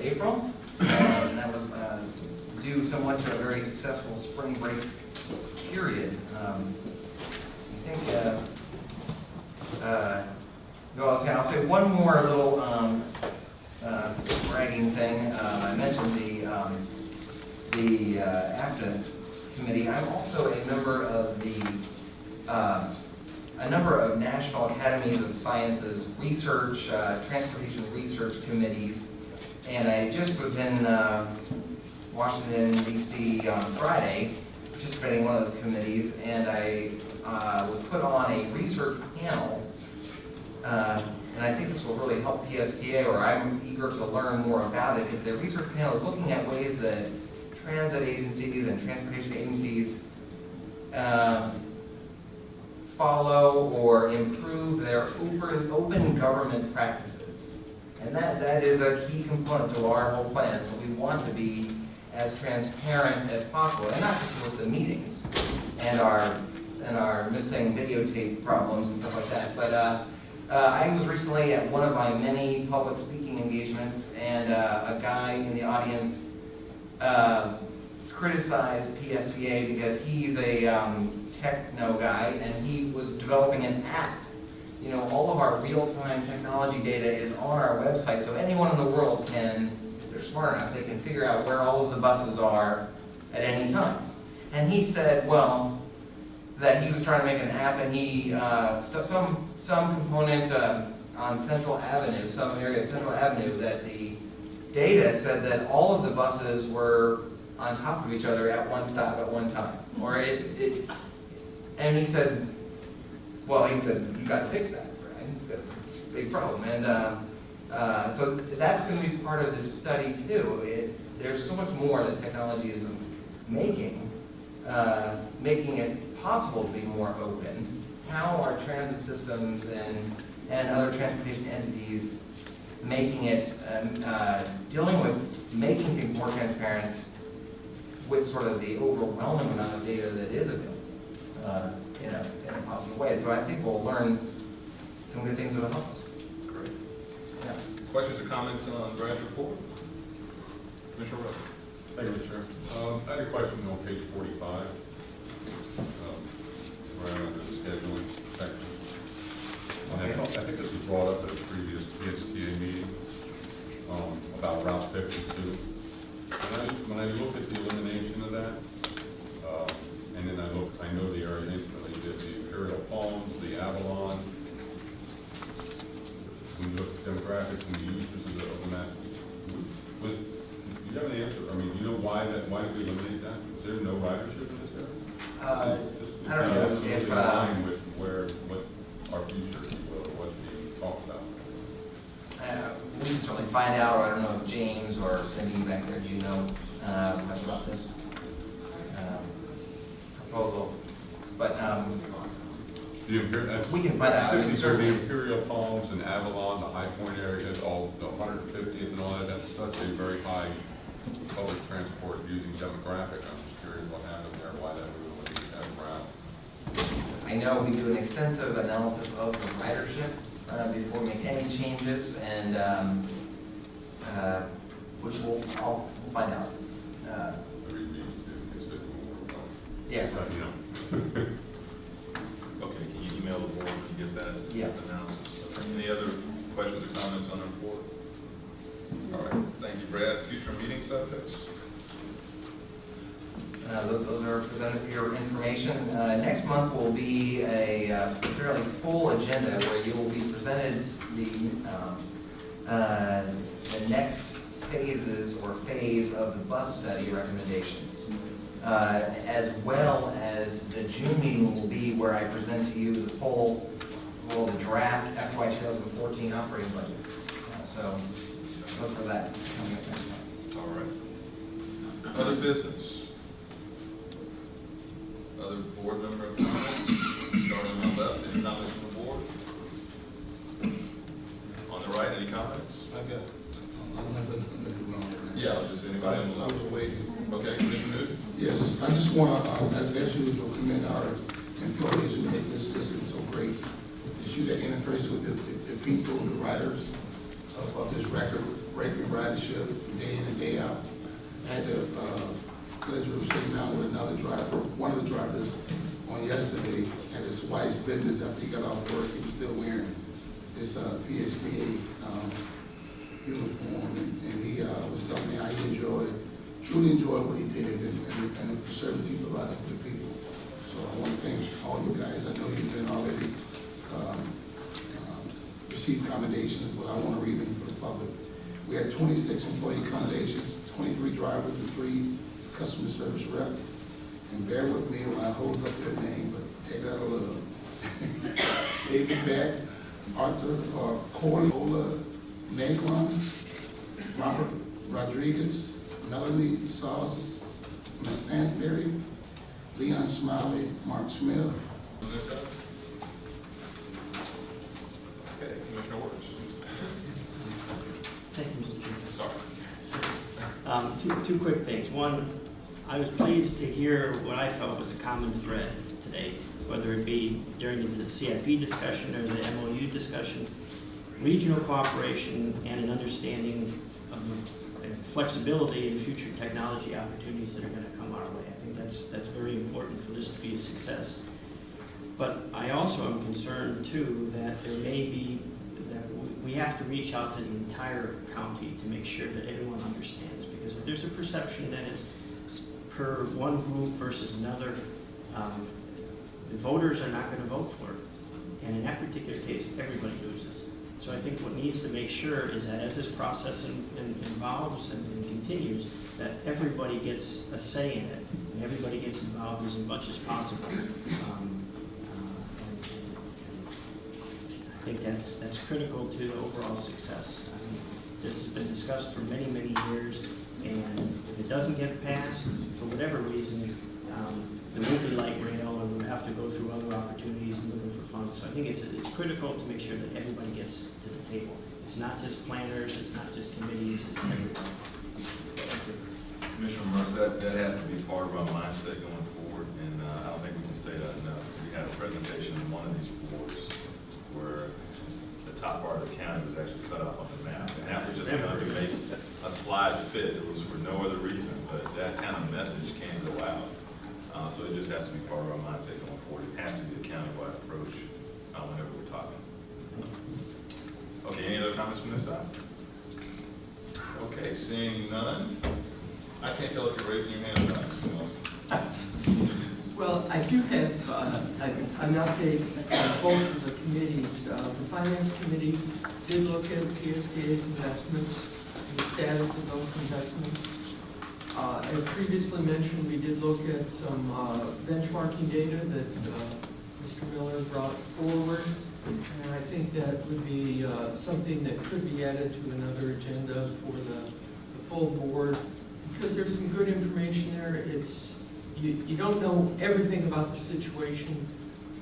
April, and that was due somewhat to a very successful spring break period. I think, no, I'll say one more little bragging thing. I mentioned the AFTA committee. I'm also a member of a number of National Academies of Sciences research, transportation research committees, and I just was in Washington, D.C. on Friday, participating in one of those committees, and I was put on a research panel, and I think this will really help PSTA, or I'm eager to learn more about it. It's a research panel looking at ways that transit agencies and transportation agencies follow or improve their open government practices. And that is a key component to our whole plan. So we want to be as transparent as possible, and not just with the meetings and our missing videotape problems and stuff like that. But I was recently at one of my many public speaking engagements, and a guy in the audience criticized PSTA because he's a techno guy, and he was developing an app. You know, all of our real-time technology data is on our website, so anyone in the world can, if they're smart enough, they can figure out where all of the buses are at any time. And he said, well, that he was trying to make an app, and he, some component on Central Avenue, some area of Central Avenue, that the data said that all of the buses were on top of each other at one stop at one time. Or and he said, well, he said, you got to fix that, right? Because it's a big problem. And so that's going to be part of this study too. There's so much more that technology is making it possible to be more open. How are transit systems and other transportation entities making it, dealing with making things more transparent with sort of the overwhelming amount of data that is available in a positive way. So I think we'll learn some good things that will help us. Great. Yeah. Questions or comments on Brad's report? Commissioner Rose. Thank you, Chair. I had a question on page 45, right under the scheduling section. I think this was brought up at a previous PSTA meeting about Route 52. When I look at the elimination of that, and then I know the area instantly, the Imperial Palms, the Avalon. When you look at demographics and the uses of the map, do you have an answer? I mean, do you know why did we eliminate that? Is there no ridership in this area? I don't know if in line with what our future, what's being talked about. We can certainly find out. I don't know if James or Cindy back there, do you know much about this proposal? But we can find out. I mean, The certainly. Imperial Palms and Avalon, the High Point area, all the 150th and all that, that's such a very high public transport using demographic. I'm just curious what happened there, why that was looking at that route. I know we do an extensive analysis of the ridership before we make any changes, and which we'll find out. Every meeting to consider more about. Yeah. You know. Okay, can you email the board to get that Yeah. analysis? Any other questions or comments on the report? All right, thank you, Brad. Future meeting subjects? Those are presented for your information. Next month will be a fairly full agenda where you will be presented the next phases or phase of the bus study recommendations, as well as the June meeting will be where I present to you the draft FY 2014 operating budget. So look for that coming up next month. All right. Other business? Other board member comments? Starting on the left, any comments from the board? On the right, any comments? Yeah, just anybody on the I left. was waiting. Okay, Commissioner Newton? Yes, I just want to, as usual, commend our employees who make this system so great. It's you that interface with the people, the writers of this record. breaking ridership day in and day out. I had the pleasure of sitting down with another driver, one of the drivers, on yesterday at his wife's business after he got off work. He was still wearing his PSTA uniform, and he was telling me how he truly enjoyed what he did and the service he provided to the people. So I want to thank all you guys. I know you've been already received commendations, but I want to read them for the public. We had 26 employee commendations, 23 drivers, and 3 customer service rep. And bear with me when I hold up their name, but take that a little. David Beck, Arthur Corley, Negron, Robert Rodriguez, Melanie Sauce, Ms. Sansberry, Leon Smiley, Mark Smith. On this side? Okay, Commissioner Wards. Thank you, Mr. Chairman. Sorry. Two quick things. One, I was pleased to hear what I felt was a common thread today, whether it be during the CIP discussion or the MOU discussion, regional cooperation and an understanding of the flexibility and future technology opportunities that are going to come our way. I think that's very important for this to be a success. But I also am concerned too that there may be, that we have to reach out to the entire county to make sure that everyone understands, because if there's a perception that it's per one group versus another, the voters are not going to vote for it. And in that particular case, everybody loses. So I think what needs to make sure is that as this process evolves and continues, that everybody gets a say in it, and everybody gets involved as much as possible. I think that's critical to overall success. I mean, this has been discussed for many, many years, and if it doesn't get passed, for whatever reason, there will be light rail, and we'll have to go through other opportunities and looking for funds. So I think it's critical to make sure that everybody gets to the table. It's not just planners, it's not just committees, it's everybody. Thank you. Commissioner Mercer, that has to be part of our mindset going forward, and I don't think we can say that enough. We had a presentation in one of these boards where the top part of the county was actually cut off on the map, and that was just kind of to make a slide fit. It was for no other reason, but that kind of message can't go out. So it just has to be part of our mindset going forward. It has to be a countywide approach whenever we're talking. Okay, any other comments from this side? Okay, seeing none. I can't tell if you're raising your hand or not, Mr. Nelson. Well, I do have an update on both of the committees. The Finance Committee did look at PSTA's investments and the status of those investments. As previously mentioned, we did look at some benchmarking data that Mr. Miller brought forward, and I think that would be something that could be added to another agenda for the full board, because there's some good information there. You don't know everything about the situation,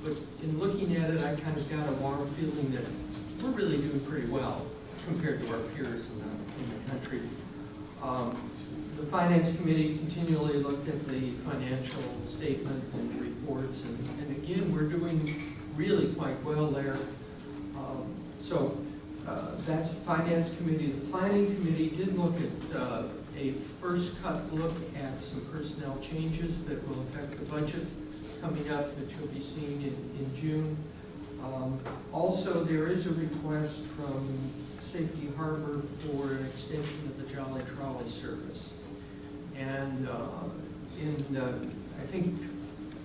but in looking at it, I kind of got a warm feeling that we're really doing pretty well compared to our peers in the country. The Finance Committee continually looked at the financial statement and reports, and again, we're doing really quite well there. So that's the Finance Committee. The Planning Committee did look at a first cut look at some personnel changes that will affect the budget coming up that you'll be seeing in June. Also, there is a request from Safety Harbor for an extension of the Jolly Trolley service. And I think,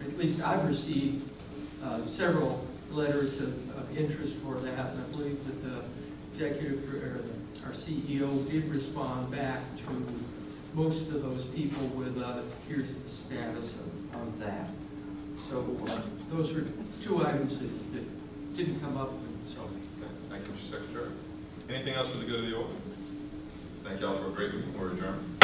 at least I've received several letters of interest for that, and I believe that the our CEO did respond back to most of those people with here's the status of that. So those are two items that didn't come up. So Thank you, Mr. Secretary. Anything else for the good of the order? Thank you all for a great meeting. We're adjourned.